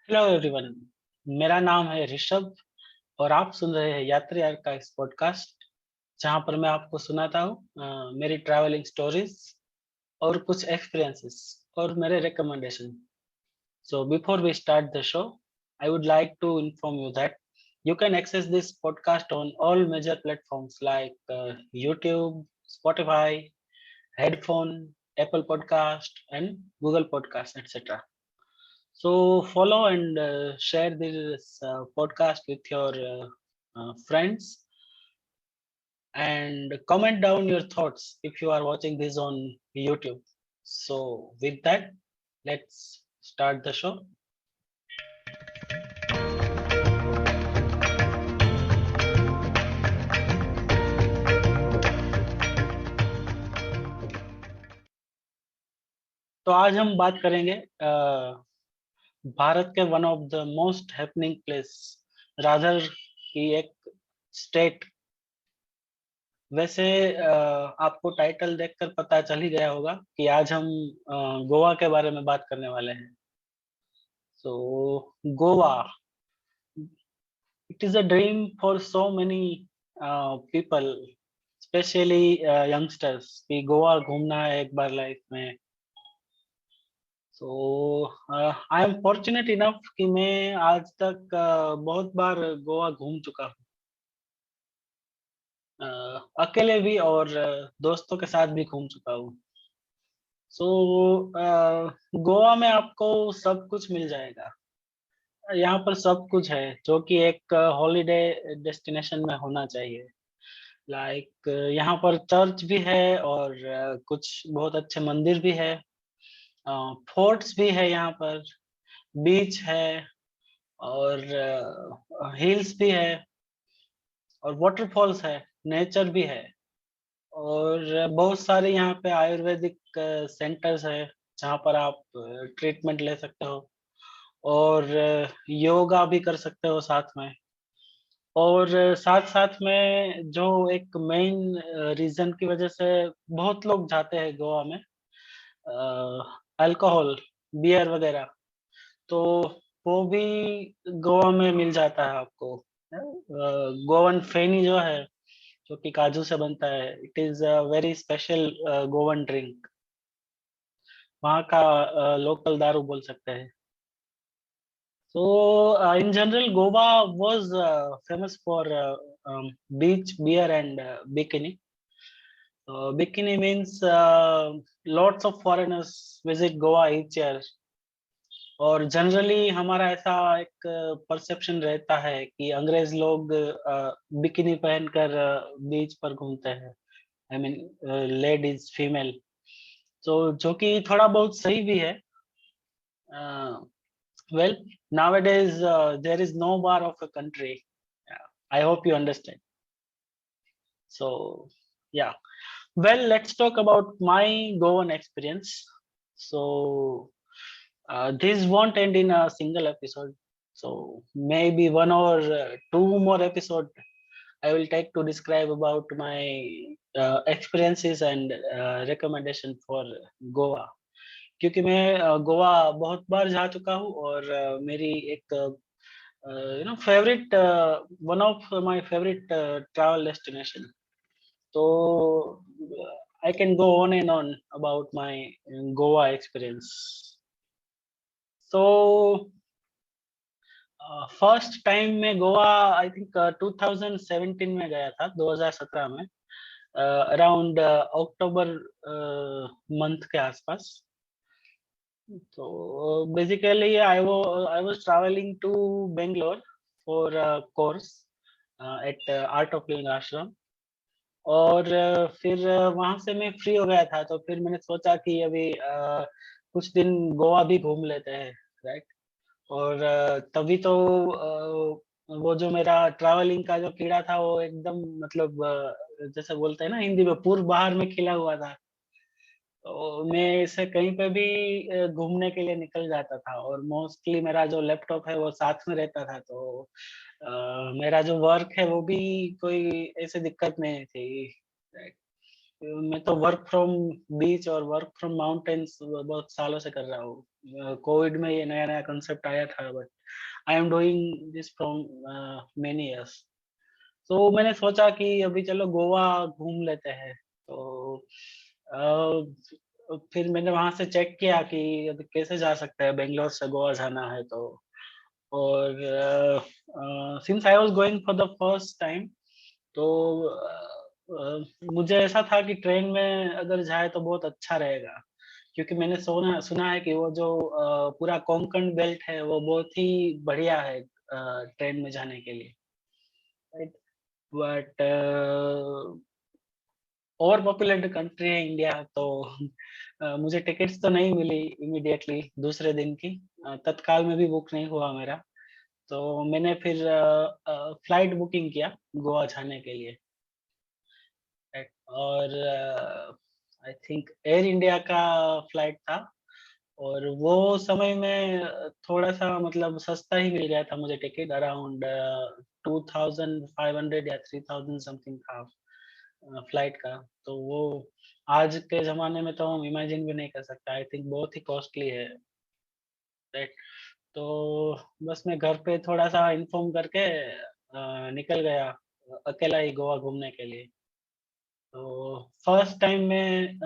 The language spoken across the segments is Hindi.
Hello everyone. मेरा नाम है ऋषभ और आप सुन रहे हैं यात्री यार का इस पॉडकास्ट जहां पर मैं आपको सुनाता हूँ मेरी ट्रैवलिंग स्टोरीज और कुछ एक्सपीरियंसेस और मेरे recommendation. So before we start the show, I would like to inform you that you can access this podcast on all major platforms like YouTube, Spotify, Headphone, Apple Podcast, and Google Podcast, etc. So follow and share this podcast with your friends and comment down your thoughts if you are watching this on YouTube. So with that, let's start the show. तो आज हम बात करेंगे भारत के one of the most happening place rather की एक स्टेट। वैसे आपको टाइटल देखकर पता चल ही गया होगा कि आज हम गोवा के बारे में बात करने वाले हैं। सो Goa, it is a dream for so many people, especially youngsters कि गोवा घूमना है एक बार लाइफ में। सो आई एम फॉर्चुनेट इनफ कि मैं आज तक बहुत बार गोवा घूम चुका हूँ, अकेले भी और दोस्तों के साथ भी घूम चुका हूँ। सो गोवा में आपको सब कुछ मिल जाएगा। यहाँ पर सब कुछ है जो कि एक हॉलिडे डेस्टिनेशन में होना चाहिए। लाइक यहाँ पर चर्च भी है और कुछ बहुत अच्छे मंदिर भी है, फोर्ट्स भी है यहाँ पर, बीच है और हिल्स भी है और वाटरफॉल्स है, नेचर भी है और बहुत सारे यहाँ पे आयुर्वेदिक सेंटर्स है जहाँ पर आप ट्रीटमेंट ले सकते हो और योगा भी कर सकते हो साथ में। और साथ साथ में जो एक मेन रीजन की वजह से बहुत लोग जाते हैं गोवा में, अल्कोहल, बियर वगैरह, तो वो भी गोवा में मिल जाता है आपको। गोवन फेनी जो है, जो कि काजू से बनता है, it is a very special Goan drink. वहाँ का लोकल दारू बोल सकते हैं। So in general, Goa was famous for beach, beer, and bikini. Bikini means lots of foreigners visit Goa each year. और जनरली हमारा ऐसा एक परसेप्शन रहता है कि अंग्रेज लोग बिकिनी पहनकर बीच पर घूमते हैं। I mean ladies, female. तो जो कि थोड़ा बहुत सही भी है। Well, nowadays there is no bar of a country. I hope you understand. So, yeah. Well, let's talk about my Goan experience. So, this won't end in a single episode. So, maybe one or two more episode I will take to describe about my experiences and recommendation for Goa. क्योंकि मैं गोवा बहुत बार जा चुका हूँ और मेरी एक favourite, one of my favourite travel destination. तो I can go on and on about my Goa experience. So first time मैं गोवा आई थिंक 2017 में गया था, 2017 में, अराउंड अक्टूबर मंथ के आसपास। So basically, I was traveling to Bangalore for a course at Art of Living Ashram। और फिर वहां से मैं फ्री हो गया था, तो फिर मैंने सोचा कि अभी कुछ दिन गोवा भी घूम लेते हैं, राइट। और तभी तो वो जो मेरा ट्रैवलिंग का जो कीड़ा था वो एकदम मतलब जैसे बोलते हैं ना हिंदी में, पूर्व बाहर में खिला हुआ था। तो मैं इसे कहीं पे भी घूमने के लिए निकल जाता था और मोस्टली मेरा जो लैपटॉप है वो साथ में रहता था। तो मेरा जो वर्क है वो भी कोई ऐसे दिक्कत नहीं थी, right? मैं तो वर्क फ्रॉम बीच और वर्क फ्रॉम माउंटेन्स बहुत सालों से कर रहा हूँ। कोविड में ये नया-नया कांसेप्ट आया था, but I am doing this from many years. तो मैंने सोचा कि अभी चलो गोवा घूम लेते हैं। तो फिर मैंने वहाँ से चेक किया कि अभी कैसे जा सकते हैं, बैंगलोर से गोवा जाना है तो। और since I was going for the first time, तो मुझे ऐसा था कि ट्रेन में अगर जाए तो बहुत अच्छा रहेगा, क्योंकि मैंने सुना सुना है कि वो जो पूरा कोंकण बेल्ट है वो बहुत ही बढ़िया है ट्रेन में जाने के लिए, right? But over populated country है इंडिया, तो मुझे टिकट्स तो नहीं मिली इमीडिएटली दूसरे दिन की। तत्काल में भी बुक नहीं हुआ मेरा। तो मैंने फिर फ्लाइट बुकिंग किया गोवा जाने के लिए, राइट? और आई थिंक एयर इंडिया का फ्लाइट था, और वो समय में थोड़ा-सा मतलब सस्ता ही मिल गया था मुझे टिकट, अराउंड 2500 या 3000 समथिंग था फ्लाइट का। तो वो आज के ज़माने में तो हम इमेजिन भी नहीं कर सकते, आई थिंक बहुत ही कॉस्टली है, राइट? तो बस मैं घर पे थोड़ा-सा इन्फॉर्म करके निकल गया अकेला ही गोवा घूमने के लिए। तो फर्स्ट टाइम मैं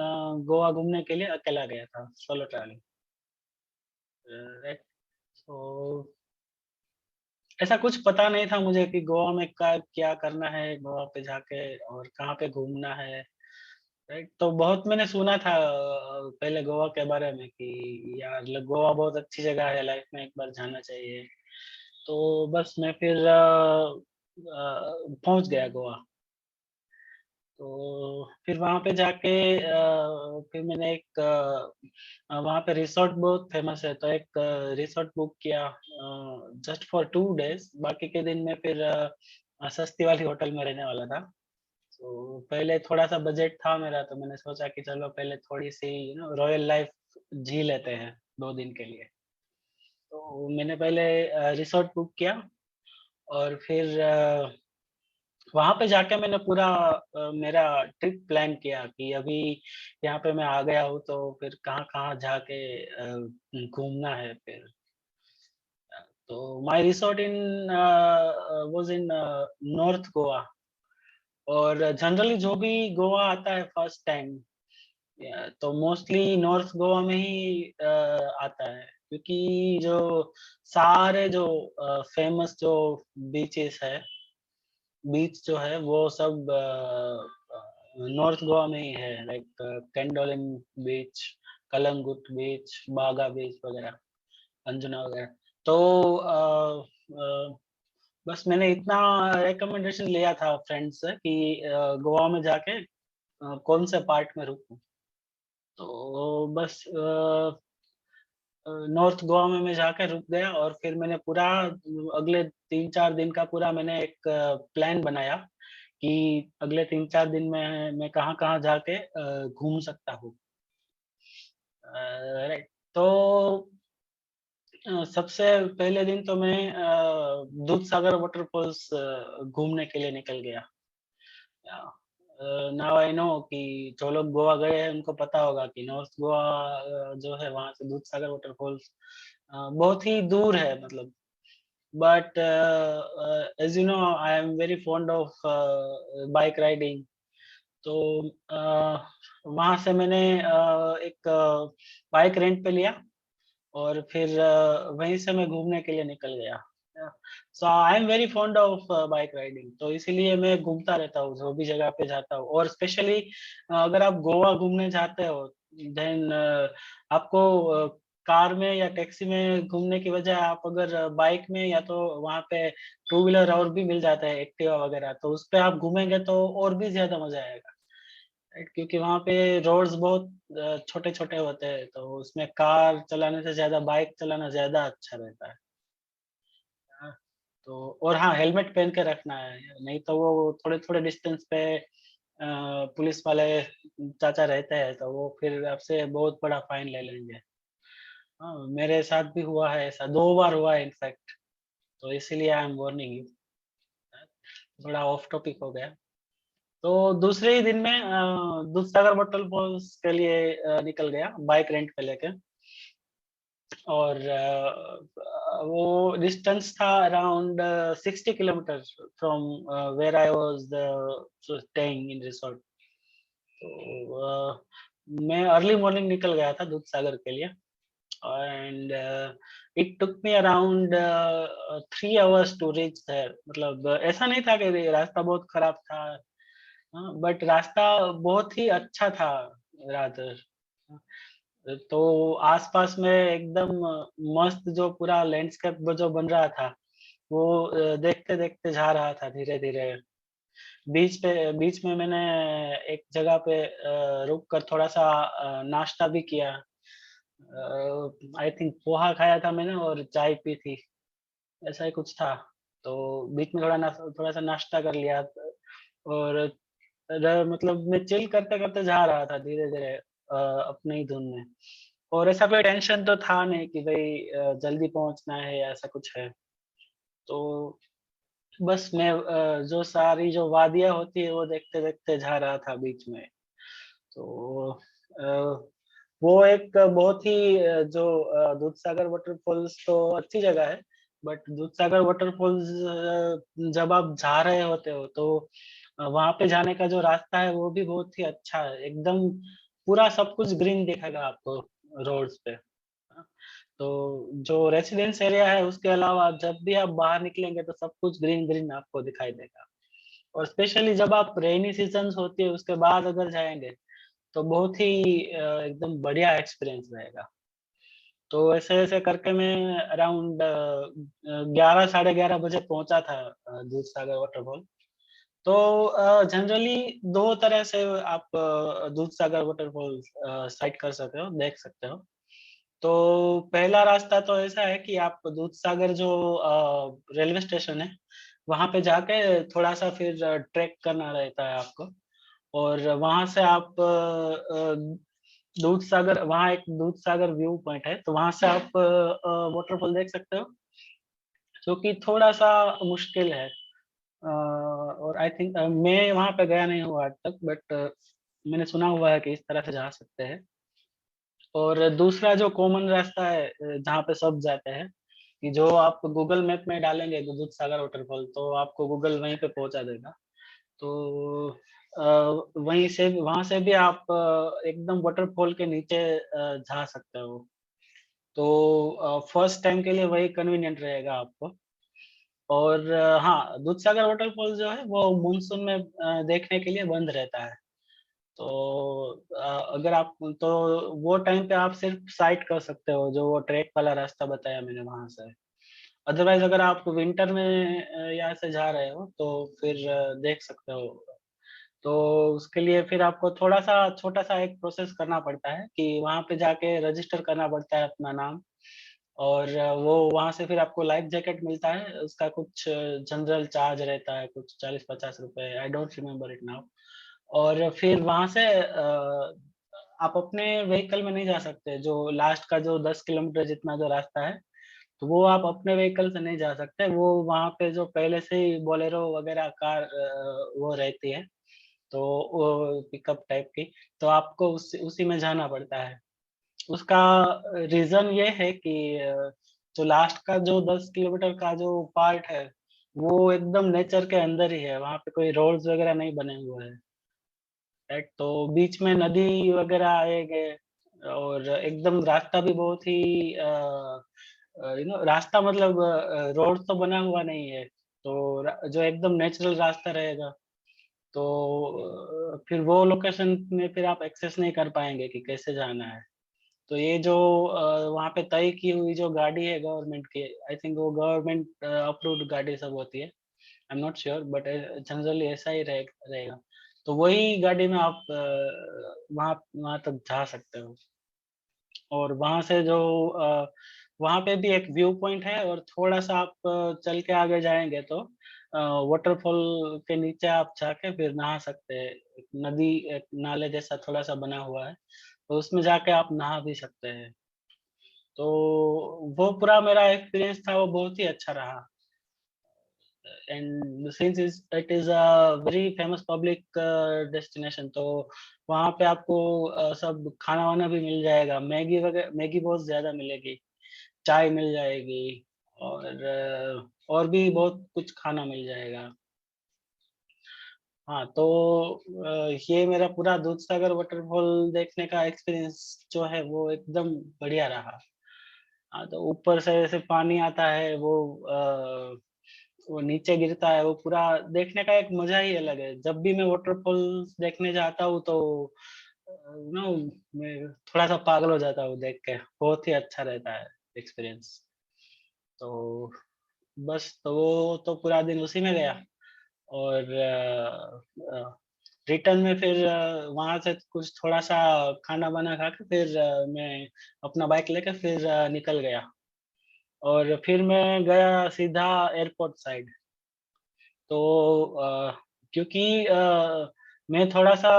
गोवा घूमने के लिए अकेला गया था, सोलो ट्रैवलिंग, राइट? तो ऐसा कुछ पता नहीं था मुझे कि गोवा में का क्या करना है, गोवा पे जाके और कहाँ पे घूमना है, राइट? तो बहुत मैंने सुना था पहले गोवा के बारे में कि यार गोवा बहुत अच्छी जगह है, लाइफ में एक बार जाना चाहिए। तो बस मैं फिर पहुँच गया गोवा। तो फिर वहाँ पे जाके फिर मैंने एक वहाँ पे रिसोर्ट बहुत फ़ेमस है, तो एक रिसोर्ट बुक किया जस्ट फॉर 2 डेज़। बाकी के दिन मैं फिर सस्ती वाली होटल में रहने वाला था। तो पहले थोड़ा-सा बजट था मेरा, तो मैंने सोचा कि चलो पहले थोड़ी-सी रॉयल लाइफ़ जी लेते हैं 2 दिन के लिए। तो मैंने पहले रिसोर्ट बुक किया, और फिर वहाँ पे जाके मैंने पूरा मेरा ट्रिप प्लान किया कि अभी यहाँ पे मैं आ गया हूँ, तो फिर कहाँ-कहाँ जाके घूमना है फिर। तो my resort in was in north Goa, और जनरली जो भी गोवा आता है फर्स्ट टाइम, तो मोस्टली नॉर्थ गोवा में ही आता है, क्योंकि जो सारे जो फेमस जो बीचेस है, बीच जो है वो सब नॉर्थ गोवा में ही है, लाइक कैंडोलिम बीच, कलंगुट बीच, बागा बीच वगैरह, अंजुना वगैरह। तो बस मैंने इतना रिकमेंडेशन लिया था फ्रेंड से कि गोवा में जाके कौन से पार्ट में रुकूँ। तो बस नॉर्थ गोवा में मैं जाके रुक गया, और फिर मैंने पूरा अगले 3-4 दिन का पूरा मैंने एक प्लान बनाया कि अगले 3-4 दिन में मैं कहाँ-कहाँ जाके घूम सकता हूँ। राइट। तो सबसे पहले दिन तो मैं दूधसागर वाटरफॉल्स घूमने के लिए निकल गया। नाउ आई नो कि जो लोग गोवा गए हैं उनको पता होगा कि नॉर्थ गोवा जो है वहाँ से दूधसागर वाटरफॉल्स बहुत ही दूर है, मतलब। But as you know, I am very fond of bike riding. तो वहाँ से मैंने एक बाइक रेंट पे लिया, और फिर वहीं से मैं घूमने के लिए निकल गया। So I am very fond of bike riding, तो इसीलिए मैं घूमता रहता हूँ, जो भी जगह पे जाता हूँ। और स्पेशली अगर आप गोवा घूमने जाते हो, देन आपको कार में या टैक्सी में घूमने की बजाय आप अगर बाइक में, या तो वहाँ पे टू व्हीलर और भी मिल जाता है, एक्टिवा वगैरह, तो उसपे आप घूमेंगे तो और भी ज़्यादा मज़ा आएगा। राइट, क्योंकि वहाँ पे रोड्स बहुत छोटे-छोटे होते हैं, तो उसमें कार चलाने से ज़्यादा बाइक चलाना ज़्यादा अच्छा रहता है। हाँ, तो और हाँ, हेलमेट पहन के रखना है, नहीं तो वो थोड़े-थोड़े डिस्टेंस पे पुलिस वाले चाचा रहते हैं, तो वो फिर आपसे बहुत बड़ा फाइन ले लेंगे। हाँ, मेरे साथ भी हुआ है ऐसा, 2 बार हुआ है इनफैक्ट, तो इसीलिए आई एम वार्निंग यू। थोड़ा ऑफ टॉपिक हो गया। तो दूसरे ही दिन में दूधसागर वाटरफॉल्स के लिए निकल गया बाइक रेंट पे लेके। और वो डिस्टेंस था around 60 kilometre from where I was staying in resort. तो मैं अर्ली मॉर्निंग निकल गया था दूधसागर के लिए। And it took me around 3 hours to reach there. मतलब ऐसा नहीं था कि रास्ता बहुत खराब था, बट रास्ता बहुत ही अच्छा था रादर। तो आसपास में एकदम मस्त जो पूरा लैंडस्केप जो बन रहा था, वो देखते देखते जा रहा था धीरे धीरे। बीच में मैंने एक जगह पे रुक कर थोड़ा सा नाश्ता भी किया। आई थिंक पोहा खाया था मैंने और चाय पी थी, ऐसा ही कुछ था। तो बीच में थोड़ा सा नाश्ता कर लिया। और मतलब मैं चिल करते करते जा रहा था धीरे धीरे अपने ही धुन में। और ऐसा कोई टेंशन तो था नहीं कि भाई जल्दी पहुंचना है या ऐसा कुछ है। तो बस मैं जो सारी जो वादियाँ होती है वो देखते-देखते जा रहा था बीच में। तो वो एक बहुत ही दूधसागर वाटरफॉल्स तो अच्छी जगह है, बट दूधसागर वाटरफॉल्स जब आप जा रहे होते हो तो वहाँ पे जाने का जो रास्ता है वो भी बहुत ही अच्छा है। एकदम पूरा सब कुछ ग्रीन दिखेगा आपको रोड्स पे। हाँ, तो जो रेसिडेंस एरिया है उसके अलावा जब भी आप बाहर निकलेंगे तो सब कुछ ग्रीन ग्रीन आपको दिखाई देगा। और स्पेशली जब आप रेनी सीजन्स होती है उसके बाद अगर जाएँगे तो बहुत ही एकदम बढ़िया एक्सपीरियंस रहेगा। तो ऐसे-ऐसे करके मैं अराउंड 11 साढ़े 11 बजे पहुँचा था दूधसागर वाटरफॉल। तो जनरली 2 तरह से आप दूधसागर वाटरफॉल साइट कर सकते हो, देख सकते हो। तो पहला रास्ता तो ऐसा है कि आप दूधसागर जो रेलवे स्टेशन है, वहाँ पे जाके थोड़ा-सा फिर ट्रेक करना रहता है आपको। और वहाँ से आप दूधसागर, वहाँ एक दूधसागर व्यू पॉइंट है, तो वहाँ से आप वाटरफॉल देख सकते हो, जो कि थोड़ा-सा मुश्किल है। और आई थिंक मैं वहाँ पे गया नहीं हूँ आज तक, बट मैंने सुना हुआ है कि इस तरह से जा सकते हैं। और दूसरा जो कॉमन रास्ता है जहाँ पे सब जाते हैं, कि जो आप गूगल मैप में डालेंगे दूधसागर वाटरफॉल तो आपको गूगल वहीं पे पहुँचा देगा। तो अ, वहाँ से भी आप एकदम वाटरफॉल के नीचे जा सकते हो। तो फर्स्ट टाइम के लिए वही कन्वीनिएंट रहेगा आपको। और हाँ, दूधसागर वाटरफॉल जो है वो मानसून में देखने के लिए बंद रहता है। तो अगर आप तो वो टाइम पे आप सिर्फ साइट कर सकते हो, जो वो ट्रैक वाला रास्ता बताया मैंने वहाँ से। अदरवाइज़ अगर आप विंटर में यहाँ से जा रहे हो तो फिर देख सकते हो। तो उसके लिए फिर आपको थोड़ा-सा छोटा-सा एक प्रोसेस करना पड़ता है कि वहाँ पे जाके रजिस्टर करना पड़ता है अपना नाम। और वो वहाँ से फिर आपको लाइफ जैकेट मिलता है, उसका कुछ जनरल चार्ज रहता है, कुछ 40-50 रुपए, I don't remember it now. और फिर वहाँ से आप अपने व्हीकल में नहीं जा सकते, जो लास्ट का जो 10 किलोमीटर जितना जो रास्ता है, तो वो आप अपने व्हीकल से नहीं जा सकते, वो वहाँ पे जो पहले से ही बोलेरो वगैरह कार वो रहती है, तो वो पिकअप टाइप की, तो आपको उसी में जाना पड़ता है। उसका रीज़न ये है कि जो लास्ट का जो 10 किलोमीटर का जो पार्ट है, वो एकदम नेचर के अंदर ही है, वहाँ पे कोई रोड्स वगैरह नहीं बने हुए हैं, राइट? तो बीच में नदी वगैरह आएँगे और एकदम रास्ता भी बहुत ही रास्ता मतलब रोड तो बना हुआ नहीं है, तो जो एकदम नेचुरल रास्ता रहेगा, तो फिर वो लोकेशन में फिर आप एक्सेस नहीं कर पाएँगे कि कैसे जाना है। तो ये जो वहाँ पे तय की हुई जो गाड़ी है गवर्नमेंट की, आई थिंक वो गवर्नमेंट अप्रूव्ड गाड़ी सब होती है। I am not sure, but generally ऐसा ही रहेगा। तो वही गाड़ी में आप वहाँ वहाँ तक जा सकते हो। और वहाँ से जो वहाँ पे भी एक व्यू पॉइंट है और थोड़ा-सा आप चल के आगे जाएँगे तो वाटरफॉल के नीचे आप जाके फिर नहा सकते हैं। एक नदी, एक नाले जैसा थोड़ा-सा बना हुआ है, तो उसमें जाके आप नहा भी सकते हैं। तो वो पूरा मेरा एक्सपीरियंस था, वो बहुत ही अच्छा रहा। And since it is a very famous public destination, तो वहाँ पे आपको सब खाना वाना भी मिल जाएगा, मैगी वगैरह, मैगी बहुत ज्यादा मिलेगी, चाय मिल जाएगी, और भी बहुत कुछ खाना मिल जाएगा। हाँ, तो ये मेरा पूरा दूधसागर वाटरफॉल देखने का एक्सपीरियंस जो है वो एकदम बढ़िया रहा। हाँ, तो ऊपर से ऐसे पानी आता है, वो नीचे गिरता है, वो पूरा देखने का एक मजा ही अलग है। जब भी मैं वाटरफॉल्स देखने जाता हूँ तो नो मैं थोड़ा सा पागल हो जाता हूँ देख के, बहुत ही अच्छा रहता है एक्सपीरियंस। तो बस, तो वो तो पूरा दिन उसी में गया, और रिटर्न में फिर वहां से कुछ थोड़ा सा खाना वाना खा के फिर मैं अपना बाइक लेकर फिर निकल गया, और फिर मैं गया सीधा एयरपोर्ट साइड। तो क्योंकि मैं थोड़ा सा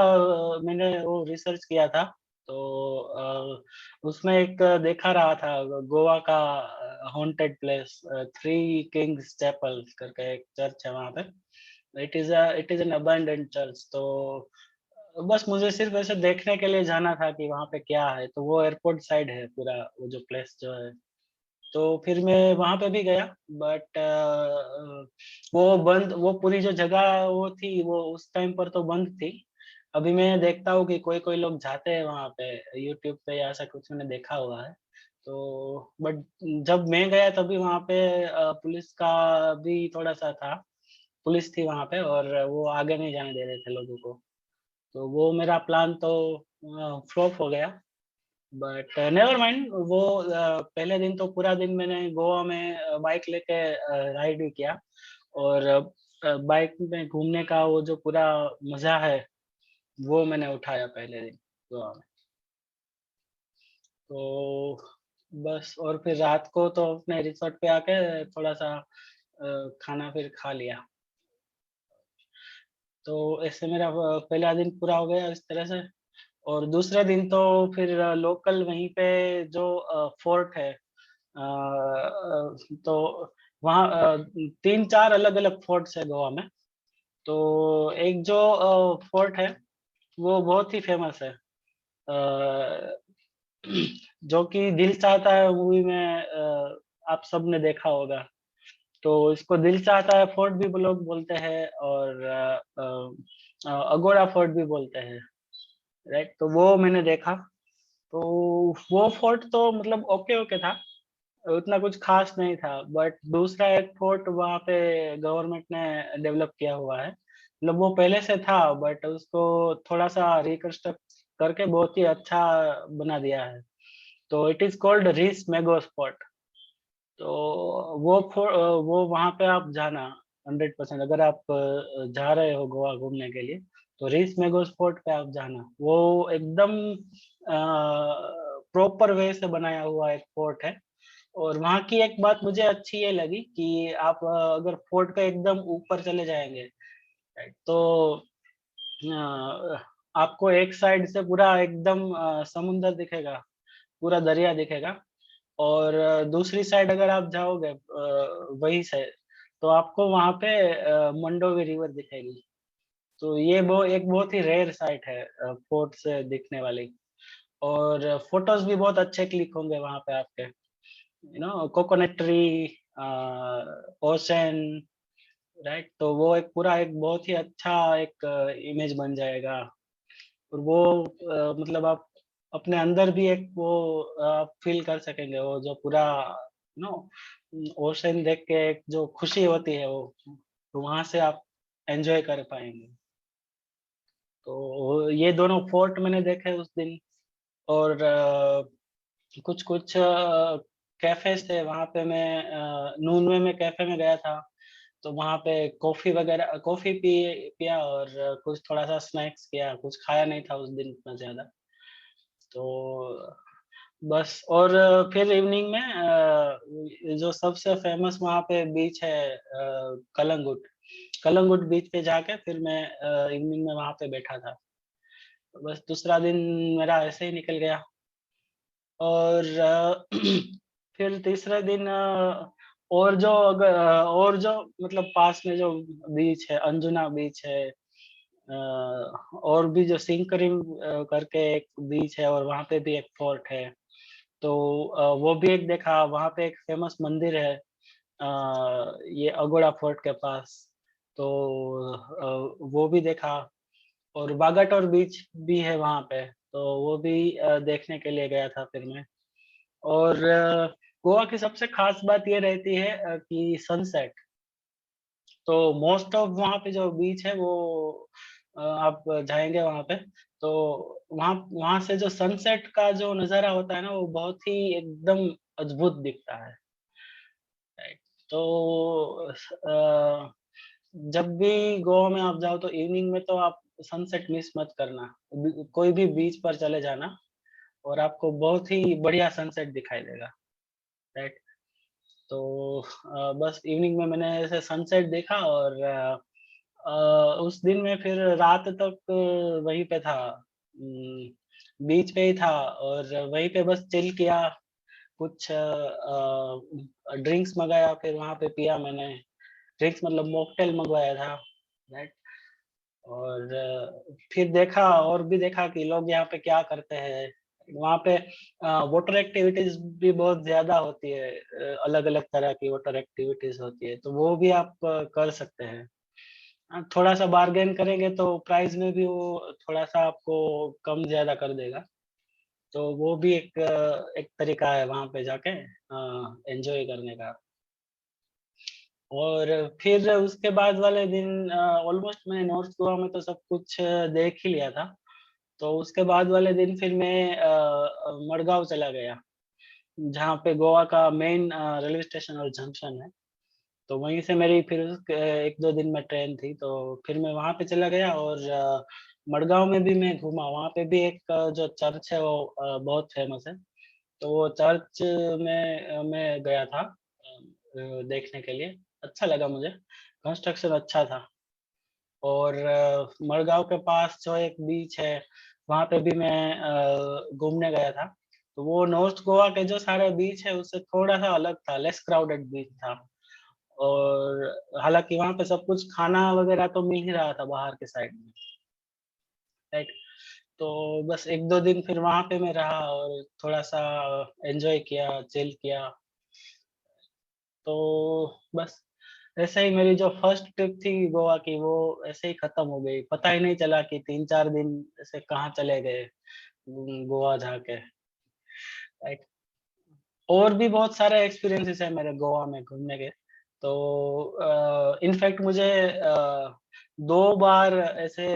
मैंने वो रिसर्च किया था, तो उसमें एक देखा रहा था गोवा का haunted place, three kings chapel करके एक चर्च है वहां पे। It is an abandoned church. तो बस मुझे सिर्फ ऐसे देखने के लिए जाना था कि वहां पे क्या है, तो वो एयरपोर्ट साइड है पूरा वो जो प्लेस जो है। तो फिर मैं वहां पे भी गया, बट वो पूरी जो जगह वो थी वो उस टाइम पर तो बंद थी। अभी मैं देखता हूँ कि कोई कोई लोग जाते हैं वहां पे, यूट्यूब पे या ऐसा कुछ मैंने देखा हुआ है। तो बट जब मैं गया तभी वहां पे पुलिस का भी थोड़ा सा था, पुलिस थी वहां पे, और वो आगे नहीं जाने दे रहे थे लोगों को। तो वो मेरा प्लान तो फ्लॉप हो गया। बट नेवर माइंड, वो पहले दिन तो पूरा दिन मैंने गोवा में बाइक लेके राइड भी किया, और बाइक में घूमने का वो जो पूरा मजा है वो मैंने उठाया पहले दिन गोवा में। तो बस, और फिर रात को तो अपने रिसोर्ट पे आके थोड़ा सा खाना फिर खा लिया। तो ऐसे मेरा पहला दिन पूरा हो गया इस तरह से। और दूसरे दिन तो फिर लोकल वहीं पे जो फोर्ट है, तो वहाँ तीन चार अलग अलग फोर्ट्स है गोवा में। तो एक जो फोर्ट है वो बहुत ही फेमस है, जो कि दिल चाहता है मूवी में आप सबने देखा होगा। तो इसको दिल चाहता है फोर्ट भी लोग बोलते हैं, और अगोड़ा फोर्ट भी बोलते हैं, राइट। तो वो मैंने देखा। तो वो फोर्ट तो मतलब ओके ओके था, उतना कुछ खास नहीं था। बट दूसरा एक फोर्ट वहाँ पे गवर्नमेंट ने डेवलप किया हुआ है, मतलब वो पहले से था बट उसको थोड़ा सा रिकंस्ट्रक्ट करके बहुत ही अच्छा बना दिया है। तो it is called Reis Magos fort. तो वो वहाँ पे आप जाना 100%, अगर आप जा रहे हो गोवा घूमने के लिए, तो रीस मेगोस फोर्ट पे आप जाना। वो एकदम प्रॉपर वे से बनाया हुआ एक फोर्ट है। और वहाँ की एक बात मुझे अच्छी ये लगी कि आप अगर फोर्ट के एकदम ऊपर चले जाएंगे, right, तो आपको एक साइड से पूरा एकदम समुंदर दिखेगा, पूरा दरिया दिखेगा। और दूसरी साइड अगर आप जाओगे वही से, तो आपको वहाँ पे मंडोवी रिवर दिखेगी। तो ये एक बहुत ही रेयर साइट है फोर्ट से दिखने वाली। और फोटोज भी बहुत अच्छे क्लिक होंगे वहाँ पे आपके, कोकोनट ट्री, ओशन, राइट। तो वो एक पूरा एक बहुत ही अच्छा एक इमेज बन जाएगा। और वो मतलब आप अपने अंदर भी एक वो आप फील कर सकेंगे, वो जो पूरा नो ओशन देख के एक जो खुशी होती है वो, तो वहां से आप एंजॉय कर पाएंगे। तो ये दोनों फोर्ट मैंने देखे उस दिन। और कुछ कुछ कैफेज थे वहां पे, मैं नून में कैफे में गया था। तो वहां पे कॉफी वगैरह, कॉफी पिया, और कुछ थोड़ा सा स्नैक्स किया, कुछ खाया नहीं था उस दिन इतना ज्यादा। तो बस, और फिर इवनिंग में जो सबसे फेमस वहाँ पे बीच है कलंगुट, कलंगुट बीच पे जाके फिर मैं इवनिंग में वहाँ पे बैठा था। तो बस दूसरा दिन मेरा ऐसे ही निकल गया। और फिर तीसरे दिन और जो मतलब पास में जो बीच है, अंजुना बीच है, और भी जो सिंकरिम करके एक बीच है और वहाँ पे भी एक फोर्ट है। तो वो भी एक देखा, वहाँ पे एक फेमस मंदिर है ये अगोड़ा फोर्ट के पास। तो वो भी देखा और वागाटोर बीच भी है वहाँ पे, तो वो भी देखने के लिए गया था फिर मैं। और गोवा की सबसे खास बात ये रहती है कि सनसेट। तो मोस्ट ऑफ वहाँ पे जो बीच है वो आप जाएँगे वहाँ पे, तो वहाँ वहाँ से जो सनसेट का जो नज़ारा होता है ना, वो बहुत ही एकदम अद्भुत दिखता है। राइट। तो जब भी गोवा में आप जाओ तो इवनिंग में तो आप सनसेट मिस मत करना। कोई भी बीच पर चले जाना और आपको बहुत ही बढ़िया सनसेट दिखाई देगा। राइट। तो बस इवनिंग में मैंने ऐसे सनसेट देखा और उस दिन मैं फिर रात तक वहीं पे था, बीच पे ही था और वहीं पे बस चिल किया, कुछ ड्रिंक्स मँगाया फिर वहाँ पे पिया मैंने। ड्रिंक्स मतलब मॉकटेल मँगवाया था, राइट। और फिर देखा और भी देखा कि लोग यहाँ पे क्या करते हैं। वहाँ पे वाटर एक्टिविटीज़ भी बहुत ज़्यादा होती है, अलग-अलग तरह की वाटर एक्टिविटीज़ होती है, तो वो भी आप कर सकते हैं। थोड़ा-सा बार्गेन करेंगे तो प्राइस में भी वो थोड़ा-सा आपको कम-ज़्यादा कर देगा। तो वो भी एक तरीका है वहाँ पे जाके एन्जॉय करने का। और फिर उसके बाद वाले दिन ऑलमोस्ट मैंने नॉर्थ गोवा में तो सब कुछ देख ही लिया था। तो उसके बाद वाले दिन फिर मैं मडगाँव चला गया, जहाँ पे गोवा का मेन रेलवे स्टेशन और जंक्शन है। तो वहीं से मेरी फिर 1-2 दिन में ट्रेन थी, तो फिर मैं वहाँ पे चला गया और मडगाँव में भी मैं घूमा। वहाँ पे भी एक जो चर्च है वो बहुत फ़ेमस है। तो वो चर्च में मैं गया था देखने के लिए। अच्छा लगा मुझे, कंस्ट्रक्शन अच्छा था। और मडगाँव के पास जो एक बीच है, वहाँ पे भी मैं घूमने गया था। तो वो नॉर्थ गोवा के जो सारे बीच है, उससे थोड़ा-सा अलग था, लेस क्राउडेड बीच था। और हालाँकि वहाँ पे सब कुछ खाना वगैरह तो मिल ही रहा था बाहर के साइड में, राइट। तो बस 1-2 दिन फिर वहाँ पे मैं रहा और थोड़ा-सा एन्जॉय किया, चिल किया। तो बस ऐसे ही मेरी जो फर्स्ट ट्रिप थी गोवा की वो ऐसे ही खत्म हो गई। पता ही नहीं चला कि 3-4 दिन ऐसे कहाँ चले गए गोवा जाके, राइट। और भी बहुत सारे एक्सपीरियंसेस हैं मेरे गोवा में घूमने के। तो इनफैक्ट मुझे 2 बार ऐसे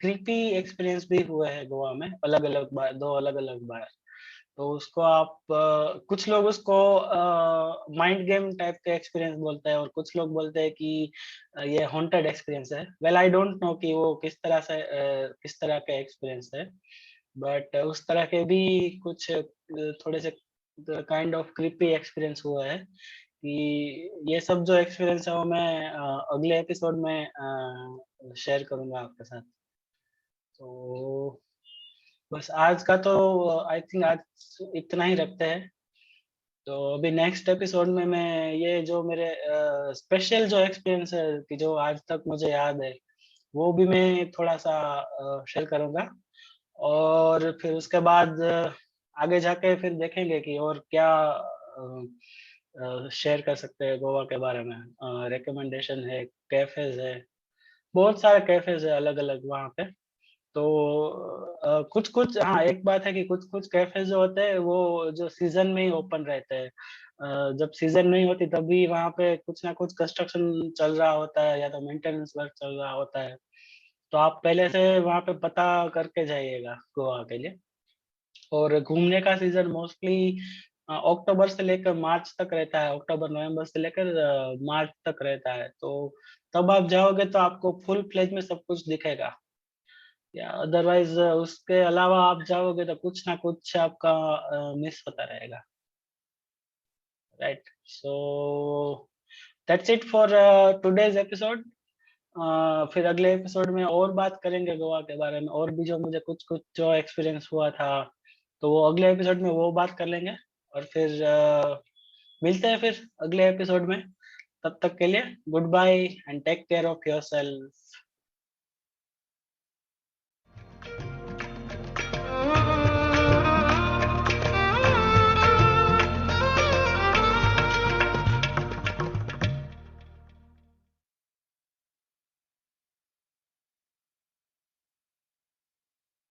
क्रीपी एक्सपीरियंस भी हुए हैं गोवा में, अलग-अलग बार 2 अलग-अलग बार। तो उसको आप कुछ लोग उसको माइंड गेम टाइप का एक्सपीरियंस बोलते हैं और कुछ लोग बोलते हैं कि ये हॉन्टेड एक्सपीरियंस है। वेल आई डोंट नो कि वो किस तरह का एक्सपीरियंस है। बट उस तरह के भी कुछ थोड़े से काइंड ऑफ क्रीपी एक्सपीरियंस हुआ है कि ये सब जो एक्सपीरियंस है वो मैं अगले एपिसोड में शेयर करूँगा आपके साथ। तो बस आज का तो आई थिंक आज इतना ही रखते हैं। तो अभी नेक्स्ट एपिसोड में मैं ये जो मेरे स्पेशल जो एक्सपीरियंस है कि जो आज तक मुझे याद है, वो भी मैं थोड़ा-सा शेयर करूँगा और फिर उसके बाद आगे जाके फिर देखेंगे कि और क्या शेयर कर सकते हैं गोवा के बारे में। रिकमेंडेशन है, कैफ़ेज़ है, बहुत सारे कैफ़ेज़ है अलग-अलग वहाँ पे। तो कुछ-कुछ हाँ, एक बात है कि कुछ-कुछ कैफ़े जो होते हैं वो जो सीज़न में ही ओपन रहते हैं। जब सीज़न नहीं होती तब भी वहाँ पे कुछ ना कुछ कंस्ट्रक्शन चल रहा होता है या तो मेंटेनेंस वर्क चल रहा होता है। तो आप पहले से वहाँ पे पता करके जाइएगा गोवा के लिए। और घूमने का सीज़न मोस्टली अक्टूबर से लेकर मार्च तक रहता है, अक्टूबर-नवंबर से लेकर मार्च तक रहता है। तो तब आप जाओगे तो आपको फुल फ्लेज में सब कुछ दिखेगा। या अदरवाइज़ उसके अलावा आप जाओगे तो कुछ ना कुछ आपका मिस होता रहेगा, right? So that's it for today's episode. फिर अगले एपिसोड में और बात करेंगे गोवा के बारे में और भी जो मुझे कुछ-कुछ जो एक्सपीरियंस हुआ था, तो वो अगले एपिसोड में वो बात कर लेंगे और फिर मिलते हैं फिर अगले एपिसोड में। तब तक के लिए good bye and take care of yourself.